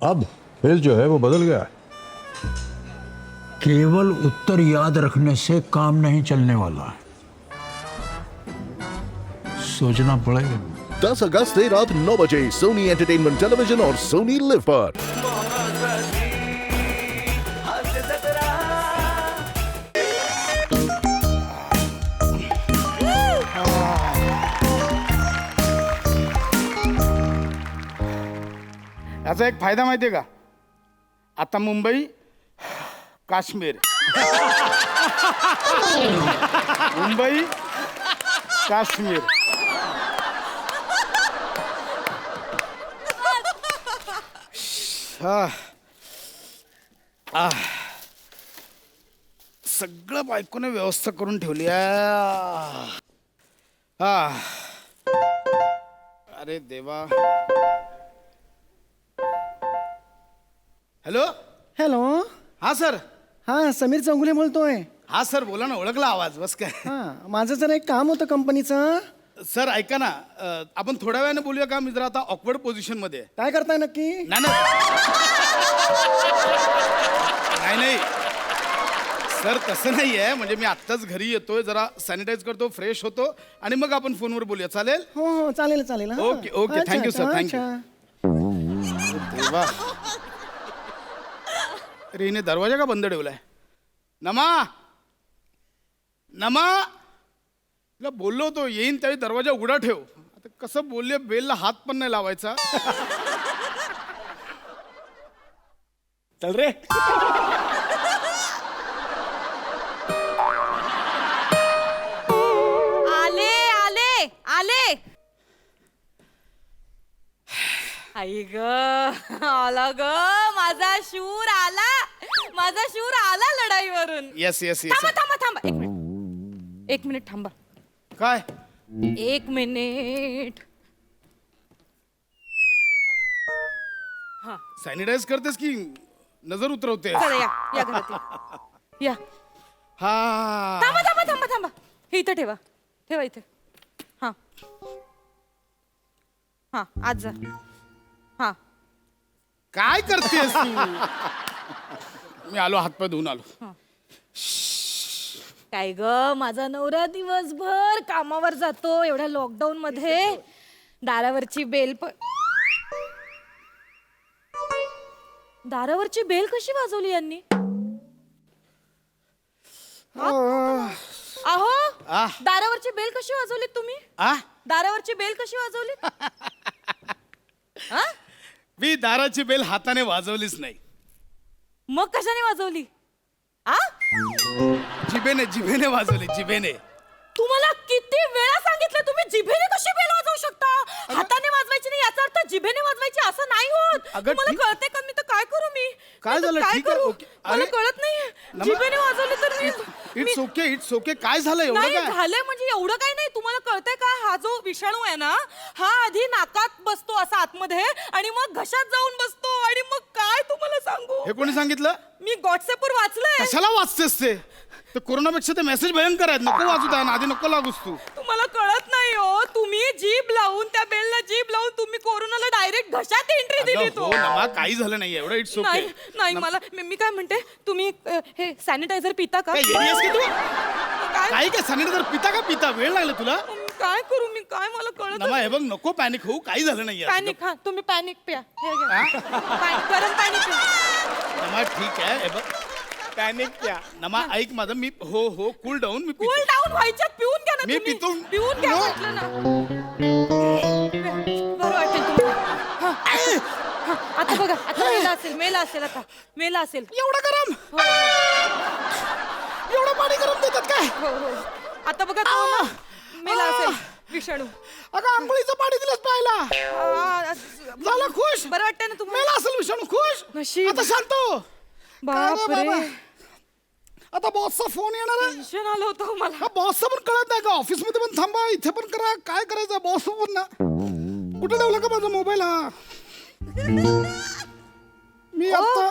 अब खेल जो है वो बदल गया है। केवल उत्तर याद रखने से काम नहीं चलने वाला, सोचना पड़ेगा। 10 अगस्त से रात 9 बजे सोनी एंटरटेनमेंट टेलीविजन और सोनी लिव पर। याचा एक फायदा माहितीये का? आता मुंबई काश्मीर मुंबई काश्मीर सगळं बायकोने व्यवस्था करून ठेवली अरे देवा. Hello hello. हा सर. हां समीर चौगुले बोलतोय. हा सर बोला ना, ओळखला आवाज. बस काय. हां माझं जरा एक काम होतं कंपनीचं. सर ऐका ना, आपण थोड्या वेळाने बोलूया का? मी जरा आता ऑकवर्ड पोझिशन मध्ये आहे. काय करताय नक्की? नाही नाही सर, तसं नाही आहे. म्हणजे मी आत्ताच घरी येतोय, जरा सॅनिटाईज करतो, फ्रेश होतो आणि मग आपण फोनवर बोलूया. चालेल? हो हो चालेल चालेल. हां. Okay, okay. अच्छा, थँक्यू सर, अच्छा, थँक्यू. अच्छा. देवा. अरे हिने दरवाजा का बंद ठेवलाय? नमा नमा, तिला बोललो होतो येईन त्यावेळी दरवाजा उघडा ठेव. आता कसं बोलले, बेलला हात पण नाही लावायचा. चल रे. आले आले आले. आई ग, आला ग माझा शूर आला, माझा शूर आला लढाईवरून. येस येस थांबा येस. थांबा थांबा, एक मिनिट थांबा. काय? एक मिनिट. हा सॅनिटाईज करतेस की नजर उतरवते? चला या या घरात या. या हा. थांबा थांबा थांबा थांबा, हे इथं ठेवा, ठेवा इथे. हा हा आज जा. हा काय करतेस तू? मी आलो, हातपाय धुवून आलो. काय ग, माझा नवरा दिवसभर कामावर जातो एवढ्या लॉकडाऊन मध्ये. दारावरची बेल दारावरची बेल कशी वाजवली यांनी? अहो, आ. दारावरची बेल कशी वाजवली तुम्ही? आ? दारावरची बेल कशी वाजवली? मी दाराची बेल हाताने वाजवलीच नाही. मग कशाने वाजवली? आ? जिभेने जिभेने वाजवली, जिभेने. तुम्हाला किती वेळा सांगितलं, तुम्ही जिभेने कशी बेल वाजवू शकता? हाताने वाजवायची नाही याचा अर्थ जिभेने वाजवायची असं नाही होत. अगं, तुम्हाला ठीक- कळते का? मी तर काय करू? मी काय मी तर झालं? काय ठीक आहे, करू? ओके. मला अरे, कळत नाही. जिभेने वाजवली तर इट्स ओके, इट्स ओके. काय झालं एवढं नाही काय? झालंय म्हणजे एवढं काही नाही. तुम्हाला कळतंय का? हा जो विषाणू आहे ना, हा आधी नाकात बसतो असा आतमध्ये आणि मग घशात जाऊन बसतो आणि मग काय तुम्हाला सांगू? हे कोणी सांगितलं? मी व्हॉट्सअपवर वाचलंय. कशाला वाचतेस ते? ते कोरोनापेक्षा ते मेसेज भयंकर आहेत. नको वाचू त्या, आधी नको लागूस तू. तुम्हाला कळत नाही हो. तुम्ही जीभ लावून, त्या बेलला जीभ लावून तुम्ही कोरोनाला डायरेक्ट घशात एंट्री दिली. अगं, हो नमा, काही झालं नाही एवढं. It's okay. नाही नाही, मला मी काय म्हणते, तुम्ही हे सॅनिटायझर पिता का? काय येडीयेस का तू? काय काय सॅनिटायझर पिता का पिता? वेळ लागला तुला? काय करू मी? काय मला कळत नमा, हे बघ, नको पॅनिक होऊ. काही झालं नाही. पॅनिक. हा तुम्ही पॅनिक प्या. हे घ्या. गरम पॅनिक प्या. नमा ठीक आहे. हे बघ, पॅनिक क्या? नमा ऐक माझं. मी हो कूल डाऊन. मी पितो. कूल डाऊन व्हायच्यात पिऊन घ्या ना मी तुम्ही. पितो. पिऊन घ्या No. म्हटलं ना. बरं वाटेल तुम्हाला. हा, हा, आता बघा, आता मेला असेल आता. मेला असेल. एवढं गरम? हो, एवढं पाणी गरम देतात काय? हो. आता बघा तो ना, मेला असेल विषाणू. अगं, आंघोळीचं पाणी दिलंच प्यायला. झालं खुश? बरं वाटतंय ना तुम्हाला? मेला असेल विषाणू. खुश? नशीब. आता शांत हो. बापरे, आता बॉसचा फोन येणार आहे. टेन्शन आलं होतं मला. हा, बॉसचं पण कळत नाही का? ऑफिस मध्ये पण थांबा, इथे पण करा. काय करायचं? बॉस पण ना. कुठे ठेवला का माझा मोबाईल? हा, मी आता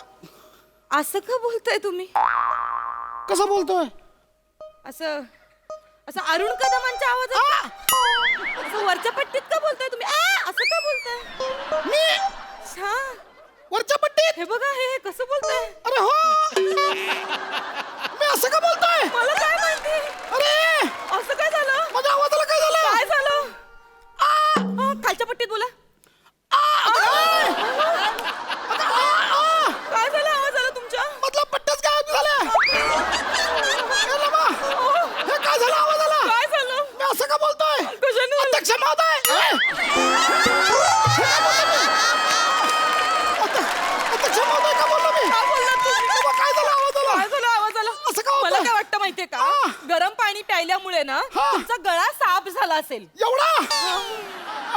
असं का बोलताय तुम्ही? कसं बोलतोय? असं असं अरुण कदमांच्या आवाजात असं वरच्या पट्टीत का बोलताय तुम्ही? असं का बोलताय? मी हा, वरच्या हे बघा हे कसं बोलतंय. अरे हो मी असं का बोलतोय? मला काय माहिती अरे असं काय झालं. माझ्या आवाजाला काय झालं? काय झालं. खालच्या पट्टीत बोला. काय झालं आवाजाला तुमच्या. मधला पट्ट्याच गायब झाल्या. हे रमा, हे काय झालं आवाजाला? काय झालं. मी असं का बोलतोय? कशाने झालं? अध्यक्ष महोदय अध्यक्ष महोदय का बोललो मी? काय बोललात तुम्ही? मग काय झालं आवाजाला? काय झालं आवाजाला. असं का होतंय? मला काय वाटतं माहितीये का गरम पाणी प्यायल्यामुळे ना हा. तुमचा गळा साफ झाला असेल. एवढा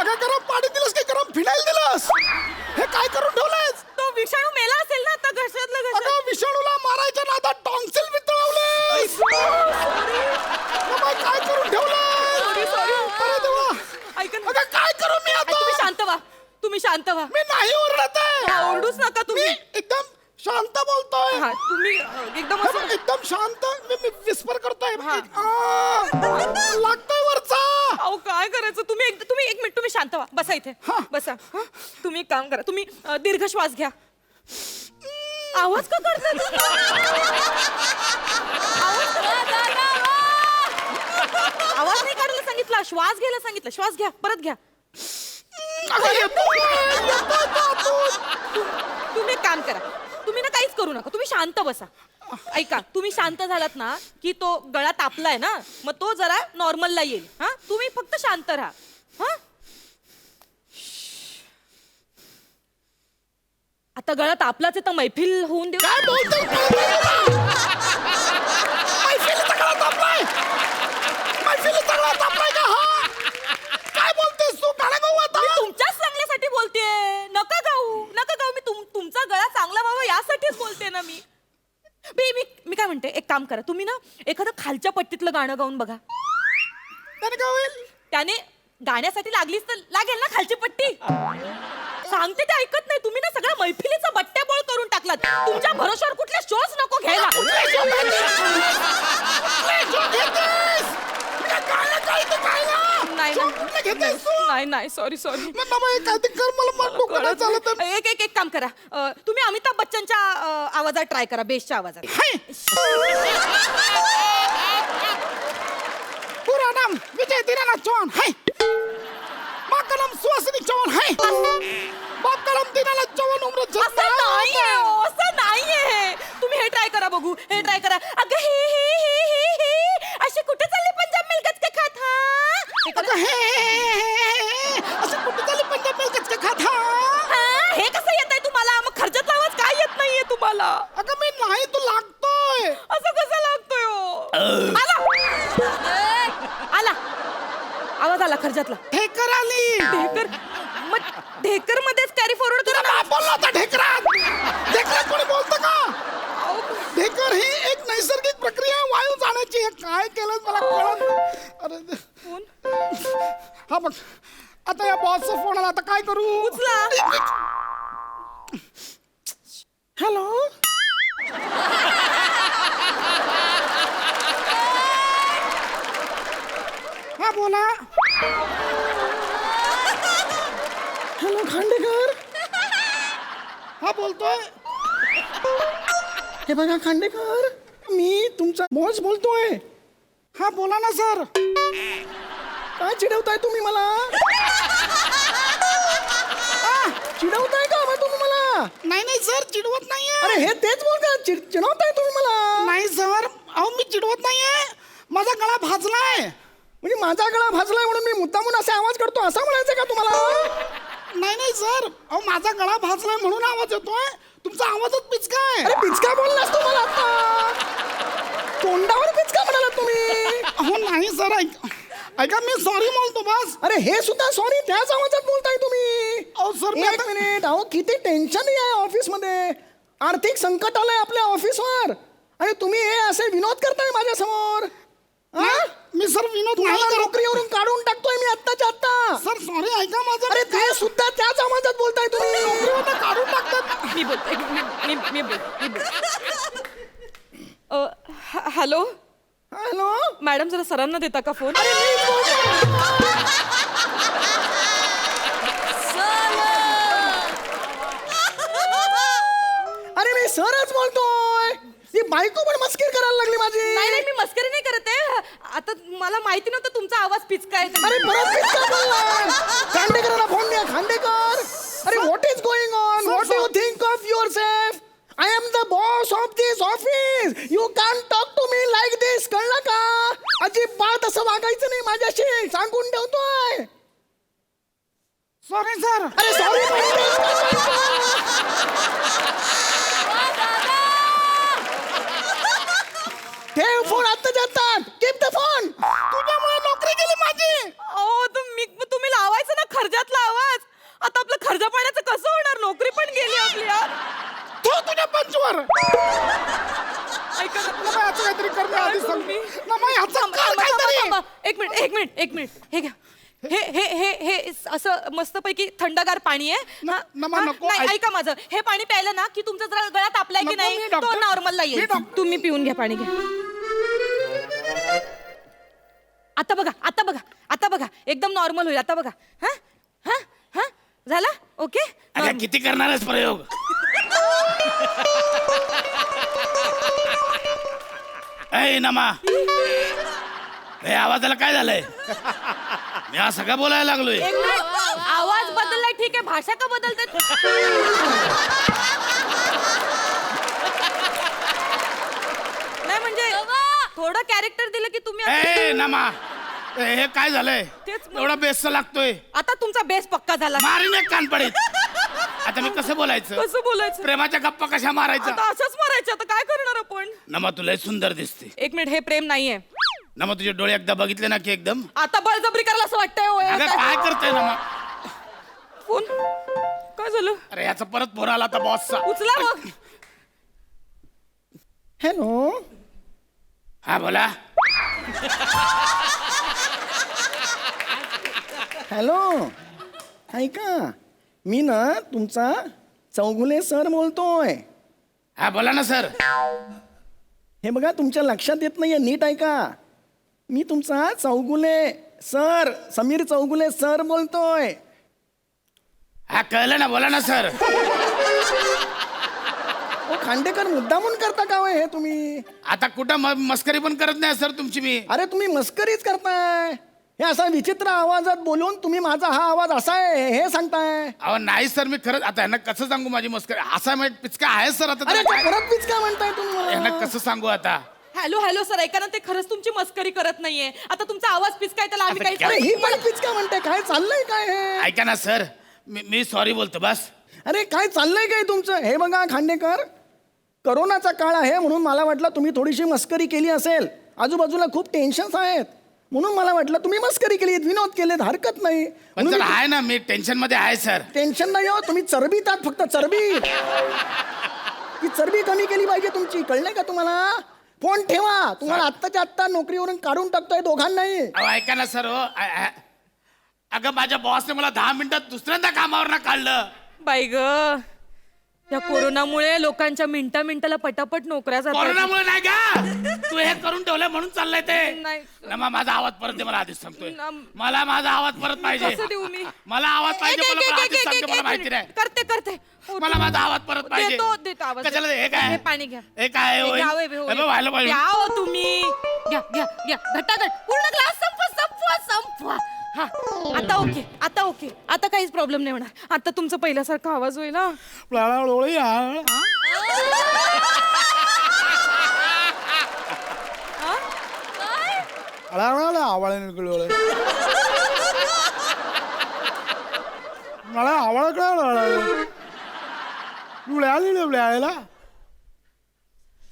अगं गरम पाणी दिलंस की गरम फिनाईल दिलंस? हे काय करून ठेवलंयस? तो विषाणू मेला असेल ना आता घशातलं घशात. अगं विषाणूला मारायच्या नादात टॉन्सिल वितळवलेस. काय करून ठेवलंस? सॉरी अरे देवा. ऐका ना. अगं काय करू मी आता? तुम्ही शांत व्हा. तुम्ही शांत व्हा. मी नाही ओरडत आहे. हा, ओरडूच नका मी तुम्ही. एकदम शांत बोलतोय. हा तुम्ही एकदम हे असं बघ, एकदम शांत मी विस्पर करतोय. हा. लागतोय वरचा. अहो काय करायचं. तुम्ही एक मिनिट तुम्ही शांत व्हा. बसा इथे हा. बसा. हा? तुम्ही एक काम करा. तुम्ही दीर्घ श्वास घ्या. आवाज का करताय तुम्ही? आवाज नाही काढायला सांगितला. श्वास घ्यायला सांगितलं. श्वास घ्या. परत घ्या. अगं, येतोय आतून. तुम्ही एक काम करा. तुम्ही ना काहीच करू नका. तुम्ही शांत बसा. ऐका तुम्ही शांत झालात ना की तो गळा तापलाय ना मग तो जरा नॉर्मलला येईल. हा तुम्ही फक्त शांत राहा. हा आता गळा तापलाच आहे तर मैफिल होऊन देऊ. काय बोलतोय? मैफिलीचा गळा तापलाय. मैफिलीचा गळा तापलाय का? हा काय बोलतेस तू? गाणं गाऊ आता? मी तुमच्याच चांगल्यासाठी बोलतेय. नका गाऊ नका गाऊ. मी तुमचा गळा चांगला व्हावा यासाठीच बोलते ना मी. मी काय म्हणते एक काम करा. तुम्ही ना एखादं खालच्या पट्टीतलं गाणं गाऊन बघा. त्याने काय होईल? त्याने गाण्यासाठी लागलीच तर लागेल ना खालची पट्टी. सांगते ते ऐकत नाही. तुम्ही ना सगळ्या मैफिलीचा बट्ट्याबोळ करून टाकलात. तुमच्या भरोश्यावर कुठले शोज नको घ्यायला. नाही सॉरी एक काम करा. तुम्ही अमिताभ बच्चनच्या आवाजात ट्राय करा. बेस्टच्या आवाजात. पूरा नाम विजय दीनानाथ चौहान है. माँ का नाम सुहासिनी चौहान है. बाप का नाम दीनानाथ चौहान. उम्र असं नाहीये हो, असं नाहीये. तुम्ही हे ट्राय करा बघू. हे ट्राय करा. अगं हे असे कुठे चालले पंजाब मिल्क का खात. असं कुठे झाली पंजाब मिल्क का खात. हे कसं येत आहे तुम्हाला. मग खर्चातला आवाज काय येत नाहीये तुम्हाला. अगं मी नाही तू लागतोय. असं कसं लागतोय हो. आला आवाज आला खर्चातला. ढेकर आली. ढेकर मग ढेकर मध्येच कॅरी फॉरवर्ड करा ना. बोलला होता ढेकरात. ढेकरात कोणी बोलतं का? ढेकर ही एक नैसर्गिक प्रक्रिया आहे वायू जाण्याची. हे काय केलं मला कळत. अरे फोन हा बघ आता या बॉसचा फोन आला. आता काय करू? उचला. हॅलो हा बोला. हॅलो खांडेकर. हा बोलतोय. हे बघा खांडेकर मी तुमचा बॉस बोलतोय. हा बोला ना सर. काय चिडवताय तुम्ही मला. चिडवताय का मग तुम्ही मला. नाही सर चिडवत नाहीये. अरे हे तेच बोलता. चिडवताय तुम्ही मला. नाही सर अहो मी चिडवत नाहीये. माझा गळा भाजलाय. म्हणजे माझा गळा भाजलाय म्हणून मी मुद्दामून असे आवाज करतो असं म्हणायचं का तुम्हाला. नाही सर अहो माझा गळा भाजलाय म्हणून आवाज येतोय. तुमचा आवाजच पिचका आहे. अरे पिचका बोललास तू मला आता. तोंडावर पिचका म्हणाला तुम्ही. अहो नाही सर ऐका मी सॉरी बोलतो बस. अरे हे सुद्धा सॉरी त्याच आवाजात बोलताय तुम्ही. अहो सर मी एक मिनिट. अहो किती टेन्शन आहे ऑफिस मध्ये. आर्थिक संकट आलंय आपल्या ऑफिसवर आणि तुम्ही हे असे विनोद करताय माझ्या समोर. मी सर विनोद नाही तुम्हाला करत. नोकरीवरून काढून टाकतोय मी आत्ताच्या आत्ता. सर सॉरी ऐका माझं. अरे ते सुद्धा त्याच आवाजात बोलताय तुम्ही. नोकरीवरून काढून टाकतात. मी बोलते. मी बोल. हॅलो हॅलो मॅडम जरा सरांना देता का फोन. मी सरच बोलतोय. ती बायको पण मस्करी करायला लागली माझी. नाही नाही, मी मस्करी नाही करत आहे. आता मला माहिती नव्हतं तुमचा आवाज पिचका आहे. अरे परत पिचका बोललाय. खांडेकरांना फोन द्या. खांडेकर, अरे what is going on? What do you think of yourself? I am the boss of this office. You can talk to me like this. कळलं का? अजिबात असं वागायचं नाही माझ्याशी, सांगून ठेवतोय. Sorry sir. अरे सॉरी. ठेव फोन आता जातात. Keep the phone. तुझ्यामुळे नोकरी गेली माझी. अहो तुम्ही लावायचं ना खर्जातला आवाज. आता आपलं खर्जा पाण्याचं कसं होणार? नोकरी पण गेली आपली यार. तो तुझ्या पंचवर. ऐका ना. नमा, याचं काहीतरी कर. मी आधीच सांगतो. तुम्ही- नमा, याचं थांबा, कर थांबा, काहीतरी. थांबा. एक मिनिट हे घ्या. हे असं मस्तपैकी थंडगार पाणी आहे. हा, नमा, हा, नको. नाही, ऐका माझं. हे पाणी प्यायलं ना की तुमचा जरा गळा तापलाय की नको, नाही मी तो डॉक्टर- नॉर्मलला मी येईल. डॉक्टर- तुम्ही पिऊन घ्या पाणी घ्या. आता बघा एकदम नॉर्मल होईल. आता बघा. हा हा हा झाला. ओके. अगं किती करणार आहेस प्रयोग? ऐ नमा, हे आवाजाला काय झालंय? मी हा सगळं बोलायला लागलोय. एक मिनिट. आवाज बदललाय ठीक आहे, भाषा का बदलते? नाही म्हणजे थोडं कॅरेक्टर दिलं की तुम्ही ए नमा, हे काय झालंय? तेच मग. एवढा बेस्ट लागतोय. आता तुमचा बेस पक्का झाला. मारीन एक कान पडीत. आता मी कसं बोलायचं? कसं बोलायचं? प्रेमाच्या गप्पा कशा मारायच्या? आता असंच मारायचं. आता काय करणार आपण? नमा तुला लय सुंदर दिसते. एक मिनिट, हे प्रेम नाहीये. नमा तुझे डोळे एकदा बघितले ना की एकदम. आता बळजबरी करायला असं वाटतंय. हो, अगं काय करतोय नमा? फोन काय झालं? अरे याचा परत फोन आला आता बॉसचा. उचला मग. हॅलो. हा बोला. हॅलो. ऐका, मी ना तुमचा चौगुले सर बोलतोय. हा बोला ना सर. हे बघा तुमच्या लक्षात येत नाहीये, नीट ऐका. मी तुमचा चौगुले सर, समीर चौगुले सर बोलतोय. हा कळलं ना, बोला ना सर. ओ खांडेकर, मुद्दामून करता का होय हे तुम्ही? आता कुठं मस्करी पण करत नाही सर तुमची मी. अरे तुम्ही मस्करीच करताय. हे असा विचित्र आवाजात बोलून तुम्ही माझा हा आवाज असा आहे हे सांगताय. अहो नाही सर, मी खरंच आता यांना कसं सांगू माझी मस्करी? असा म्हणजे पिचका आहे सर. आता अरे त्याला काय- परत बीच काय म्हणताय तुम्ही यांना मला? कसं सांगू आता? हॅलो सर, ऐका ना. ते खरंच तुमची मस्करी करत नाहीये. आता तुमचा आवाज पिचकाय त्याला आम्ही आता काही अरे ही पण बीच काय म्हणताय? काय चाललंय काय हे? ऐका ना सर, मी सॉरी बोलतो बस. अरे काय चाललंय काय तुमचं? हे बघा खांडेकर, करोनाचा काळ आहे म्हणून मला वाटलं तुम्ही थोडीशी मस्करी केली असेल. आजूबाजूला खूप टेन्शन्स आहेत म्हणून मला वाटलं तुम्ही मस्करी केली, विनोद केलेत, हरकत नाही. पण म्हणून सर मी- आहे ना, मी टेन्शन मध्ये आहे सर. टेन्शन नाही हो, तुम्ही चरबीतात फक्त चरबी. ती चरबी कमी केली पाहिजे तुमची, कळलंय का तुम्हाला? फोन ठेवा. तुम्हाला आत्ताच्या आत्ता नोकरीवरून काढून टाकतोय दोघांनाही. अहो ऐका ना सर. हो अगं माझ्या बॉसने मला 10 मिनिटात दुसऱ्यांदा कामावर ना काढलं. बाई ग, या कोरोनामुळे लोकांच्या मिनिटाला पटापट नोकऱ्या जातात. कोरोनामुळे नाही का? तू हे करून ठेवलंय म्हणून चाललंय ते. नाही. नमा माझा आवाज परत दे, मला आधीच सांगतोय. नम- मला माझा आवाज परत पाहिजे. कसं देऊ मी? मला आवाज पाहिजे. एक- मला एक- आधीच एक- सांगतो, एक- मला एक माहिती मिनिट. नाही. करते हो, मला माझा आवाज परत पाहिजे. देतो आवाज. कशाला हे काय? हे पाणी घ्या. हे काय होय? घ्या, हे बघ, व्हायला पाहिजे. घ्या हो तुम्ही. घ्या घटाघट पूर्ण ग्लास संपवा. हा आता ओके. आता काहीच प्रॉब्लेम नाही होणार. आता तुमचं पहिल्यासारखा आवाज होईल. हा. आवाळे निघलो मला आवाळ कळाला.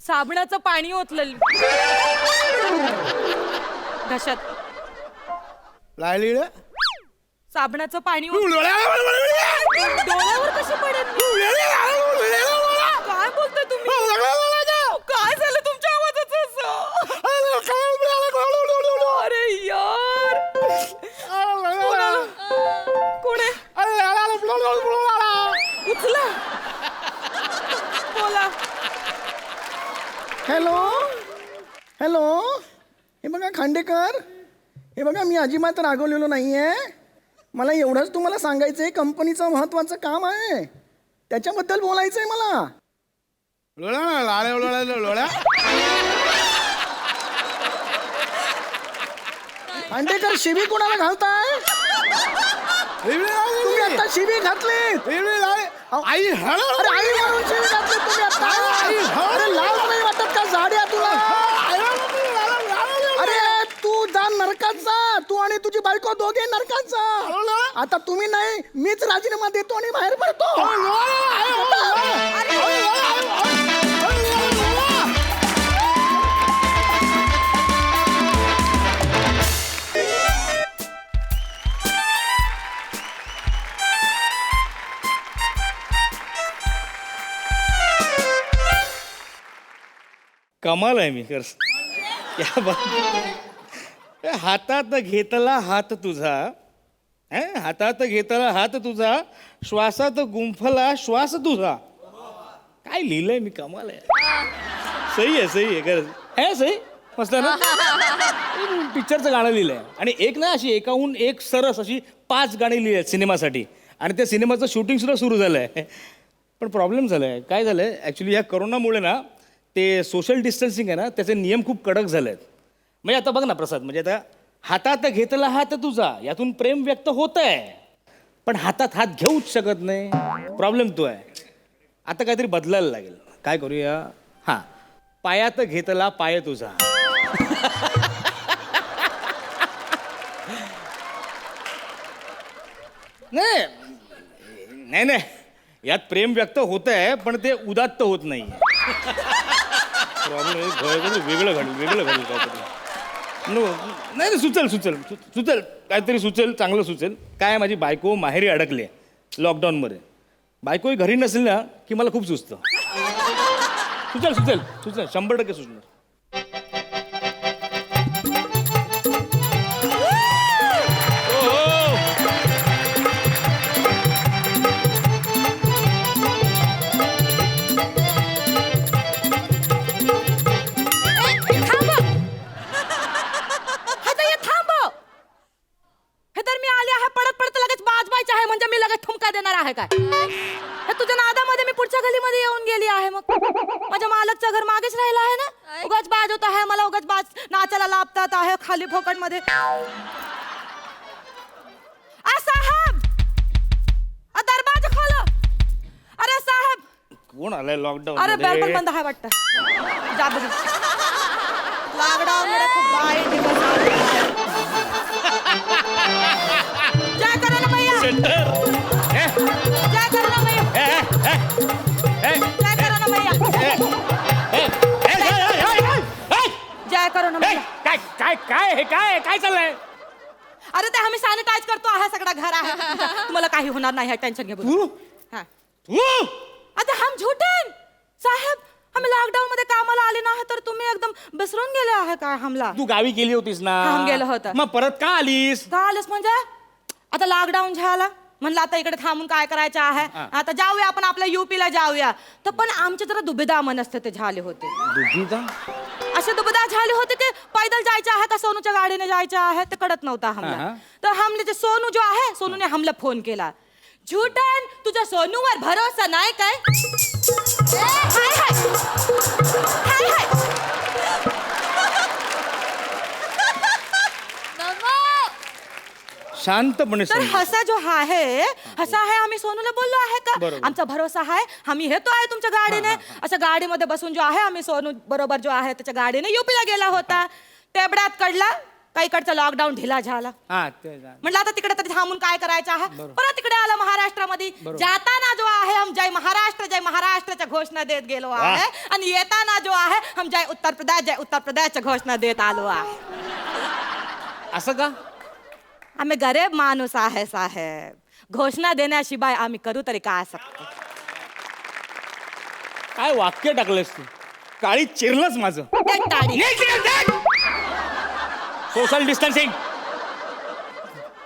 साबणाचं पाणी ओतलं घशात. साबणाचं पाणी डोळ्यावर कसं पडेल? काय बोलताय तुम्ही? काय झालं तुमच्या आवाजाचं असं? अरे यार, कोण आहे? उचला. बोला. हॅलो. हे बघा खांडेकर, हे बघा मी अजिबात रागवलेलो नाहीये. मला एवढंच तुम्हाला सांगायचंय, कंपनीचं महत्वाचं काम आहे त्याच्याबद्दल बोलायचंय मला. लोळ्या ना लाल्या लोळ्या लोळ्या. खांडेकर शिबी कोणाला घालताय? तुम्ही आता शिबी घातली. आई हळ अरे आई म्हणून शिबी घातली तुम्ही आता. अरे लाज नाही वाटत का झाड्या तुला? अरे तू जा नरकात जा, तू आणि तुझी बायको दोघे नरकात जा. आता तुम्ही नाही, मीच राजीनामा देतो आणि बाहेर पडतो. कमाल आहे मी खरंच. क्या बात. हातात घेतला हात तुझा, हातात घेतला हात तुझा, श्वासात गुंफला श्वास तुझा. काय लिहिलंय मी, कमाल आहे. सही आहे खरंच. है सही, मस्त आहे ना. पिक्चरचं गाणं लिहिलंय आणि एक ना अशी एकाहून एक सरस अशी 5 गाणी लिहिली आहेत सिनेमासाठी आणि त्या सिनेमाचं शूटिंग सुद्धा सुरू झालं आहे. पण प्रॉब्लेम झाला आहे. काय झालं आहे ॲक्च्युली, या करोनामुळे ना ते सोशल डिस्टन्सिंग आहे ना, त्याचे नियम खूप कडक झाले आहेत. म्हणजे आता बघ ना प्रसाद, म्हणजे आता हातात घेतला हात तुझा, यातून प्रेम व्यक्त होत आहे, पण हातात हात घेऊच शकत नाही. प्रॉब्लेम तो आहे. आता काहीतरी बदलायला लागेल. काय करूया? हां, पायात घेतला पाय तुझा. नाही, यात प्रेम व्यक्त होत आहे, पण ते उदात्त होत नाही. प्रॉब्लेम वेगळं घालू काहीतरी. नाही, सुचेल काहीतरी सुचेल, चांगलं सुचेल. काय, माझी बायको माहेरी अडकली आहे लॉकडाऊनमध्ये. बायकोही घरी नसेल ना की मला खूप सुचतं. सुचेल 100% सुचणार. म्हणजे मी लगेच ठुमका देणार आहे काय? हे तुझ्या नादामध्ये मी पुढच्या गलीमध्ये येऊन गेली आहे. मग माझ्या मालकचं घर मागेच राहिलं आहे ना. उगाच बाज होत आहे मला, उगाच बाज नाचायला लाभतात आहे खाली फोकट मध्ये. साहेब, दरवाजा खोलो. अरे साहेब, कोण आलाय लॉकडाऊन? अरे बेल पण बंद आहे वाटतं. जा बघ. लॉकडाऊन मध्ये खूप वाईट दिवस आले. जय करो ना भैया. जय करो ना भैया. जय करो ना भैया. जय करो ना भैया. काय चाललंय? अरे ते आम्ही सॅनिटाईज करतो आहे, सगळं घर आहे. तुम्हाला काही होणार नाही, टेन्शन घे. आता हम झूठेन साहेब, आम्ही लॉकडाऊन मध्ये कामाला आले नाही तर तुम्ही एकदम विसरून गेले आहे काय हमला? तू गावी गेली होतीस ना. हम गेलो होतो. मग परत का आलीस? का आलेस म्हणजे? आता लॉकडाऊन झाला म्हणलं आता इकडे थांबून काय करायचं आहे. आता जाऊया आपण आपल्या युपीला जाऊया. तर पण आमचे जरा दुबिधा मनस्थिती झाले होते. असे दुबिधा झाले होते की पैदल जायचं आहे का सोनूच्या गाडीने जायचं आहे ते कळत नव्हता हमला. तर हमले जे सोनू जो आहे, सोनूने हमला फोन केला. झूठन, तुझ्या सोनूवर भरोसा नाही काय? शांतपणे तर हसा जो आहे, हसा आहे आम्ही सोनूला बोललो आहे का आमचा भरोसा आहे, आम्ही येतो आहे तुमच्या गाडीने. अशा गाडीमध्ये बसून जो आहे आम्ही सोनू बरोबर जो आहे त्याच्या गाडीने युपीला गेला होता. तेवढ्यात कळला काहीकडचा लॉकडाऊन ढिला झाला. म्हटलं आता तिकडे तरी थांबून काय करायचं आहे. परत तिकडे आला महाराष्ट्रामध्ये. जाताना जो आहे हम जय महाराष्ट्रच्या घोषणा देत गेलो आहे आणि येताना जो आहे हम जय उत्तर प्रदेशच्या घोषणा देत आलो आहे. असं का? आम्ही गरीब माणूस आहे साहेब. घोषणा देण्याशिवाय आम्ही करू तरी काय शकतो? काय वाक्य टाकलंस तू? काळी चिरलंच माझं. सोशल डिस्टन्सिंग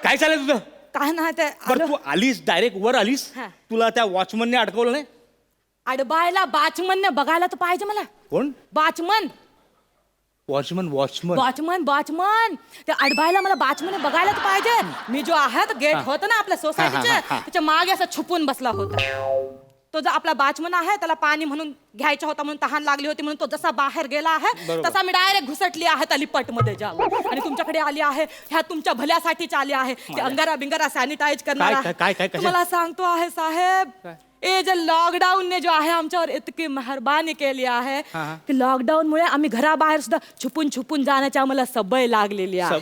काय चालेल तुझं? काय नाही ते. तू आलीस डायरेक्ट वर आलीस. तुला त्या वॉचमनने अडकवलं नाही? अडबायला बाचमनने बघायला तर पाहिजे मला. कोण? बाचमन. वॉचमन त्या अडबायला मला बाचमन बघायला तर पाहिजे. मी जो आहे गेट होतं ना आपल्या सोसायटीचे, त्याच्या मागे असं छुपून बसला होता. तो जो आपला बाचमन आहे त्याला पाणी म्हणून घ्यायचा होता म्हणून तहान लागली होती म्हणून तो जसा बाहेर गेला आहे बरोबर. तसा मी डायरेक्ट घुसटली आहे त्या लिपटमध्ये जाऊन आणि तुमच्याकडे आली आहे ह्या तुमच्या भल्यासाठीच आली आहे ते अंगारा बिंगारा सॅनिटाईज करणार आहे. काय कशा- तुम्हाला सांगतो आहे साहेब हे जे लॉकडाऊनने जो आहे आमच्यावर इतकी मेहरबानी केली आहे की लॉकडाऊनमुळे आम्ही घराबाहेर सुद्धा छुपून छुपून जाण्याची आम्हाला सवय लागलेली आहे.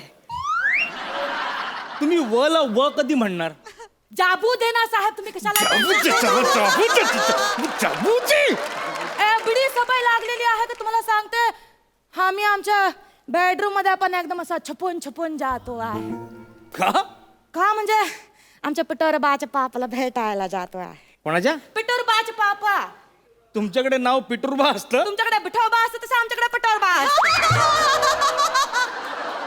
तुम्ही व कधी म्हणणार? जाबू दे ना साहेब तुम्ही कशाला एवढी सवय लागलेली आहे की तुम्हाला सांगते आम्ही आमच्या बेडरूम मध्ये आपण एकदम असा छपून छपून जातो आहे. का म्हणजे आमच्या पिठोर बाच्या पापाला भेटायला जातो आहे. कोणाच्या? पिठोर बाचे पापा. तुमच्याकडे नाव पिटुरबा असतं? तुमच्याकडे पिठोबा असतं तसं आमच्याकडे पिठोरबा असतं.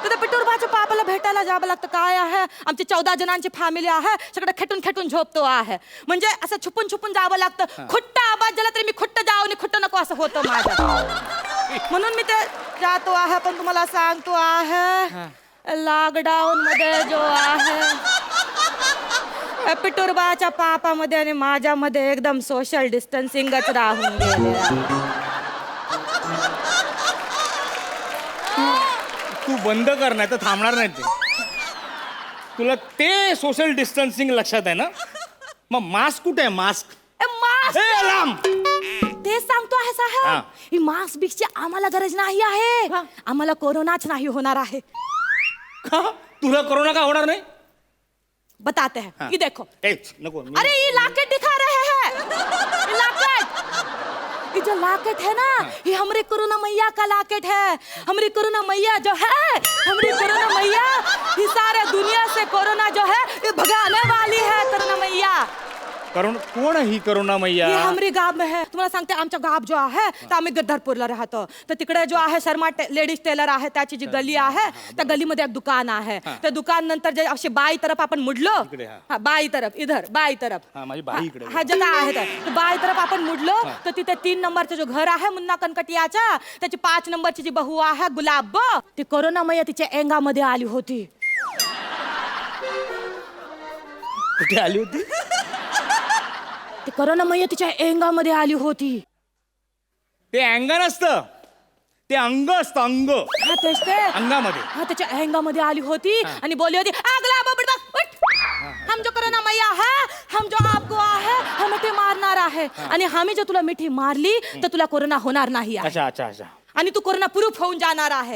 तर पिठोरबाच्या पापाला भेटायला जावं लागतं. काय आहे आमची 14 जणांची फॅमिली आहे सगळं खेटून खेटून झोपतो आहे म्हणजे असं छुपून छुपून जावं लागतं. खुट्ट आवाज झाला तरी मी खुट्ट जाऊ आणि खुट्ट नको असं होतं माझं म्हणून मी ते जातो आहे. पण तुम्हाला सांगतो आहे लॉकडाऊन मध्ये जो आहे पिठोरबाच्या पापामध्ये आणि माझ्यामध्ये एकदम सोशल डिस्टन्सिंगच राहून गेले. तू बंद कर नाही तर थांबणार नाही ते. तुला ते सोशल डिस्टन्सिंग लक्षात आहे ना? मग मास्क कुठे आहे? मास्क तेच सांगतो आहे साहेब ही मास्क बिक्सची आम्हाला गरज नाही आहे. आम्हाला कोरोनाच नाही होणार आहे. तुला कोरोना का होणार नाही? बताते हैं ये देखो. नको. अरे ये लॉकेट दिखा रहे हैं. ये लॉकेट ये जो लॉकेट है ना ये हमारे कोरोना मैया का लॉकेट है. हमारी कोरोना मैया जो है हमारी कोरोना मैया ये सारे दुनिया से कोरोना जो है ये भगाने वाली है. कोरोना मैया कोण ही कोरोना मैया? ये हमारी गाव में है. तुम्हाला सांगते आमच्या गाव जो आहे तर आम्ही गद्दारपूरला राहतो तर तिकडे जो आहे शर्मा लेडीज टेलर आहे त्याची जी गली आहे त्या गलीमध्ये एक दुकान आहे. त्या दुकान नंतर जे अशी बाई तरफ आपण मुडलो बाई तरफ इधर बाई तरफ माझी बाई इकडे हा जगा आहे तर बाई तरफ आपण मुडलो तर तिथे 3 नंबरचं जो घर आहे मुन्ना कनकटियाचा त्याची 5 नंबरची जी बहू आहे गुलाब ती कोरोना मैया तिच्या एंगामध्ये आली होती. कुठे आली होती? ती कोरोना मैया तिच्या एंगामध्ये आली होती. ते अंग नसतं ते अंग असतं. अंग हा तेच ते अंगामध्ये. हा त्याच्या अहंगामध्ये आली होती आणि बोलली होती अगला बाबा उठ हम जो कोरोना मैया है हम जो आपको आहे हम मिठी मारणार आहे आणि आम्ही जो तुला मिठी मारली तर तुला कोरोना होणार नाही आहे. अच्छा अच्छा अच्छा. आणि तू कोरोना प्रूफ होऊन जाणार आहे.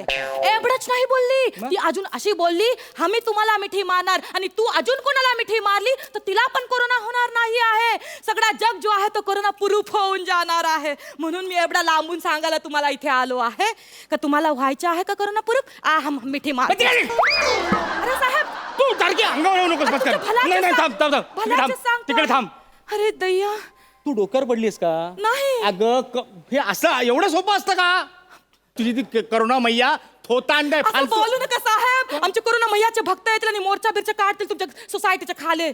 एवढंच नाही बोलली ती अजून अशी बोलली आम्ही तुम्हाला मिठी मारणार आणि तू अजून कोणाला मिठी मारली तर तिला पण कोरोना होणार नाही आहे. सगळा जग जो आहे तो कोरोना प्रूफ होऊन जाणार आहे. म्हणून मी एवढा लांबून सांगायला तुम्हाला इथे आलो आहे का तुम्हाला व्हायचं आहे का कोरोना प्रूफ हम मिठी मार. अरे साहेब तू सारखी अंगावर येऊ नकोस पटकन. नाही थांब तिकडे थांब. अरे दय्या तू डोक्यावर पडलीस का? नाही. अगं हे असं एवढं सोपं असतं का? तुझी ती करोना मैया थोतांड आहे. असं बोलू नका साहेब आमचे कोरोना मैयाचे भक्त येतील आणि मोर्चा बिरचा काढतील तुमच्या सोसायटीच्या खाले.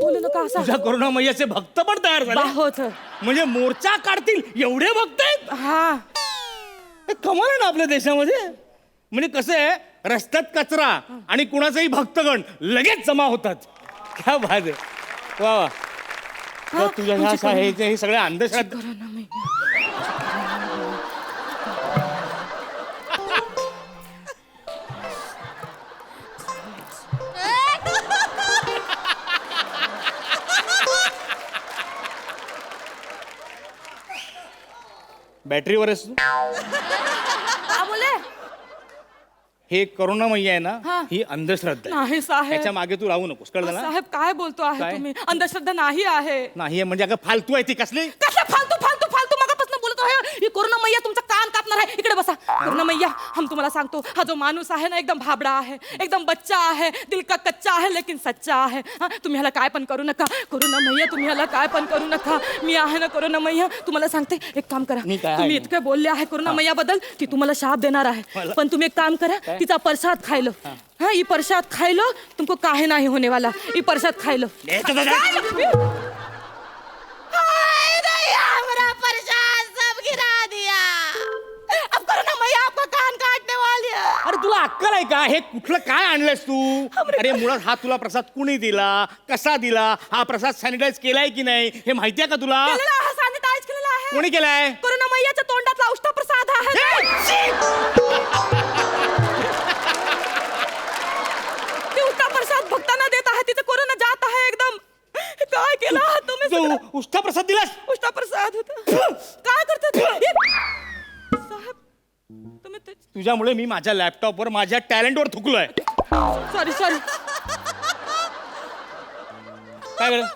बोलू नका असं. तुझ्या कोरोना मैयाचे भक्त पण तयार झाले होत म्हणजे मोर्चा काढतील एवढे भक्त आहेत? हा कमाल आहे ना आपल्या देशामध्ये. म्हणजे कसं आहे रस्त्यात कचरा आणि कुणाचाही भक्तगण लगेच जमा होतात. क्या बात आहे. वा वा. तुझ्या ह्या हे सगळ्या अंधश्रद्धा बॅटरीवर आहेस तू? का बोले हे करोना मैया आहे ना हा. ही अंधश्रद्धा आहे. नाही साहेब त्याच्या मागे तू राहू नकोस कळलं ना? साहेब काय बोलतो आहे काय? तुम्ही अंधश्रद्धा नाही आहे. नाही म्हणजे अगं फालतू आहे ती. कसली कसं फालतू फालतू फालतू मगापासून बोलत आहे. ही कोरोना मैया तुमचा कान कापणार आहे. इकडे बसा. कोरोना मैया हम तुम्हाला सांगतो हा जो माणूस आहे ना एकदम भाबडा आहे एकदम बच्चा आहे दिल का कच्चा आहे लेकिन सच्चा आहे. तुम्ही ह्याला काय पण करू नका. कोरोना मैया तुम्ही ह्याला काय पण करू नका. मी आहे ना कोरोना मैया तुम्हाला सांगते एक काम करा. मी काय आहे? तुम्ही इतके बोलले आहे कोरोना मैया बद्दल ती तुम्हाला शाप देणार आहे पण तुम्ही एक काम करा तिचा प्रसाद खायलो. हाँ ये प्रसाद खाई लो तुमको काहे नहीं होने वाला. ये प्रसाद खाई लो. मेरा प्रसाद सब गिरा दिया. अब कोरोना मैया आपका कान काटने वाली है. अरे तुला अक्कल आहे का? हे कुठलं काय आणलंयस तू? अरे मुळात हा तुला प्रसाद कुणी दिला, कसा दिला, हा प्रसाद सॅनिटाईज केलाय की नाही हे माहितीये का तुला? सॅनिटाईज केलेला आहे. कोणी केलाय? करुणा मैयाच्या तोंडातला उष्टा प्रसाद आहे. ते उष्टा प्रसाद भक्तांना देत आहे. तिथे कोरोना जात आहे एकदम. काय केलं आहात तुम्ही सगळं? उष्टा प्रसाद दिलास? उष्टा प्रसाद होता. काय करतात साहेब? तुम्ही तुझ्यामुळे मी माझ्या लॅपटॉपवर माझ्या टॅलेंटवर थुकलोय. Sorry sorry. काय केलं?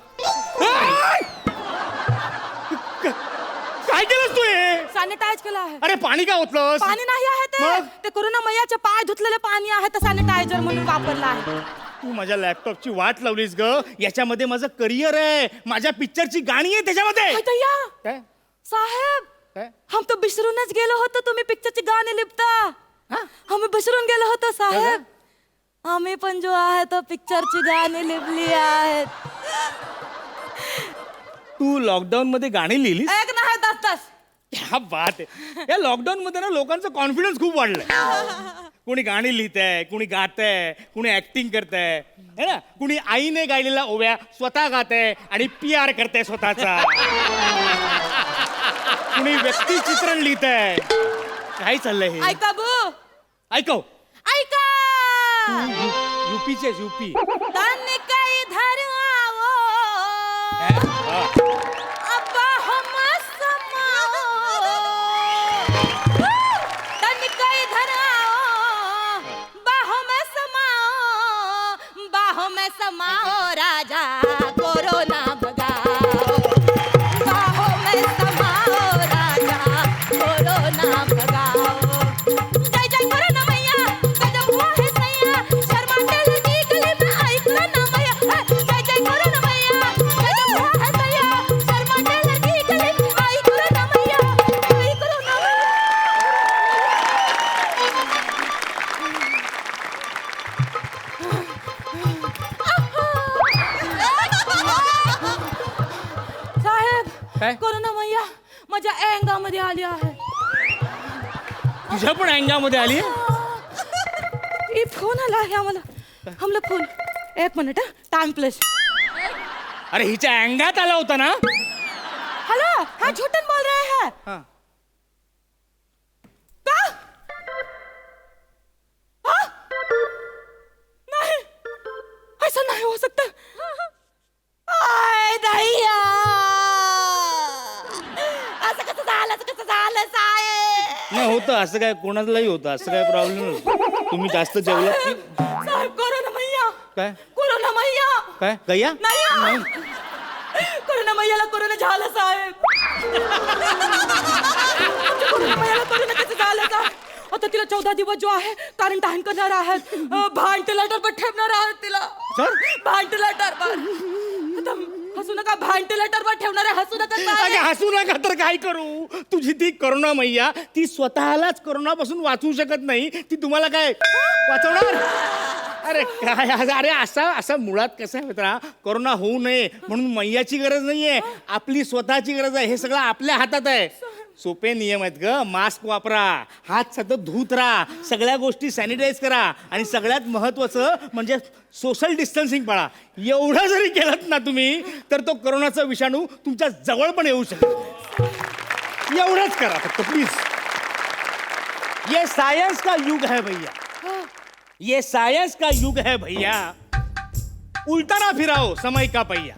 काय केलंस तू हे? सॅनिटाईज केलं आहे. अरे पाणी का ओतलंस? पाणी नाही आहे मग? ते करुणा मैयाचे पाय धुतलेले पाणी आहे. ते सॅनिटायझर म्हणून वापरलं आहे. तू माझ्या लॅपटॉपची वाट लावलीस ग. याच्यामध्ये माझं करिअर आहे, माझ्या पिक्चरची गाणी आहे त्याच्यामध्ये. भैया काय? साहेब काय? हम तो विसरूनच गेलो होतो. तुम्ही पिक्चरची गाणी लिपता. आम्ही विसरून गेलो होतो साहेब. आम्ही पण जो आहे तो पिक्चरची गाणी लिपली आहेत. तू लॉकडाऊन मध्ये गाणी लिहिलीस? एक नाही 10. क्या बात आहे. या लॉकडाऊन मध्ये ना लोकांचा कॉन्फिडन्स खूप वाढलाय. कोणी गाणी लिहितंय, कोणी गातंय, कोणी ऍक्टिंग करतंय है ना. कुणी आईने गायलेल्या ओव्या स्वतः गातंय आणि PR करतंय स्वतःचा. कुणी व्यक्तिचित्रण लिहितंय. काय चाललंय हे? ऐका बू ऐकव. ऐका. युपीचे युपी. तन काही धर आवो अब्बा हम समाओ. तन काही धर आओ बाहों में समाओ. बाहों में समाओ राजा कोरोना भगाओ. बाहों में समाओ राजा कोरोना भगाओ. जय जय कोरोना मैया गजब हुआ है सैया. शर्माते लगी गली में ऐकलं ना मैया. जय जय कोरोना मैया गजब हुआ है सैया. शर्माते लगी गली में ऐकलं ना मैया. ऐकलं ना मैया. साहेब काय? कोरोना मैया माझ्या अंगामध्ये आली आहे. तुझ्या पण अंगामध्ये आली? ये फोन आला है आम्हाला. हमला फोन. एक मिनिट टाइम प्लेस. अरे हिच्या अंगात आला होता ना. हेलो हाँ झूठन बोल रहे हैं. हाँ. का? हाँ? नहीं ऐसा नहीं हो सकता. आय दहिया असं कसं झालं साहेब? नाही होतं असं काय, कोणालाही होतं असं काय प्रॉब्लेम नाही. तुम्ही जास्त जेवलात की साहेब कोरोना मैया. काय? कोरोना मैया. काय गया? नाही कोरोना मैयाला कोरोना झाला साहेब. कोरोना मैयाला कोरोना कसं झालं साहेब? आता तिला 14 दिवस जो आहे क्वारंटाईन करणार आहेत. व्हेंटिलेटरवर ठेवणार आहेत तिला. व्हेंटिलेटरवर. आता हसू नका. व्हेंटिलेटरवर ठेवणार आहे. हसू नका अरे साहेब. हसू नका तर काय करू. तुझी ती करोना मैया ती स्वतःलाच करोनापासून वाचवू शकत नाही. ती तुम्हाला काय वाचवणार? अरे काय अरे असा मुळात कसं आहे मित्रा, करोना होऊ नये म्हणून मैयाची गरज नाहीये, आपली स्वतःची गरज आहे. हे सगळं आपल्या हातात आहे. सोपे नियम आहेत ग. मास्क वापरा, हात सतत धुत राहा, सगळ्या गोष्टी सॅनिटाईज करा आणि सगळ्यात महत्वाचं म्हणजे सोशल डिस्टन्सिंग पाळा. एवढं जरी केलं ना तुम्ही तर तो करोनाचा विषाणू तुमच्या जवळ पण येऊ शकतो. एवढंच करा फक्त प्लीज. ये सायन्स का युग है भैया. ये साइंस का युग है भैया. उल्टा ना फिराओ समय का पहिया.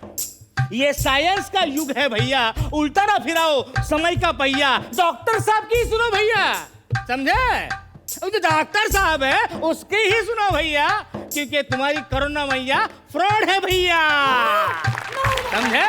ये साइंस का युग है भैया. उल्टा ना फिराओ समय का पहिया. डॉक्टर साहब की सुनो भैया. समझे? जो डॉक्टर साहब है उसकी ही सुनो भैया, क्योंकि तुम्हारी कोरोना मैया फ्रॉड है भैया. समझे?